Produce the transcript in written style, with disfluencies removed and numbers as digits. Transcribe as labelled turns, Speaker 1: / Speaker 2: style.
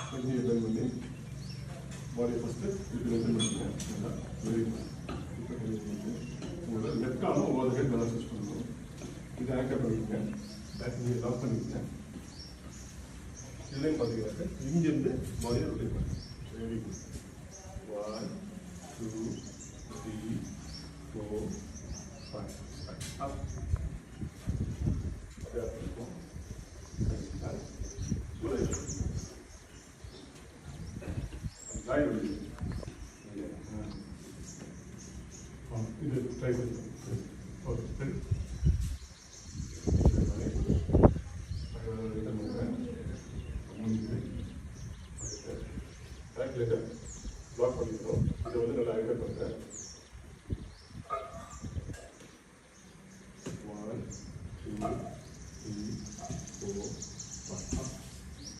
Speaker 1: கொஞ்சம் ட்ரை பண்ணி பாடியை ஃபஸ்ட்டு இப்படி மெஷர் பண்ணிக்கோங்க. நல்லா வெரி குட். இப்போ உங்களோட லெஃப்ட் ஆர்ம் ஓவர் ஹெட் நல்லா ஸ்டிச் பண்ணணும். இதை ஆங்கர் பண்ணிக்கங்க. பேக் நீங்கள் லாக் பண்ணிக்கங்க. இதுலேயும் பார்த்தீங்கன்னாக்க இங்கேருந்து பாடியை ரொட்டேட் பண்ணுங்க. Very good. 1 2 3 4 5 up. அப்படியே இருக்கும். இது ட்ரை பண்ணி ஓகே கால்குலேட்டர் பிளாக் பண்ணிக்கிறோம். அதை வந்து நல்லா ஐடென்ட் பண்ணுறேன்.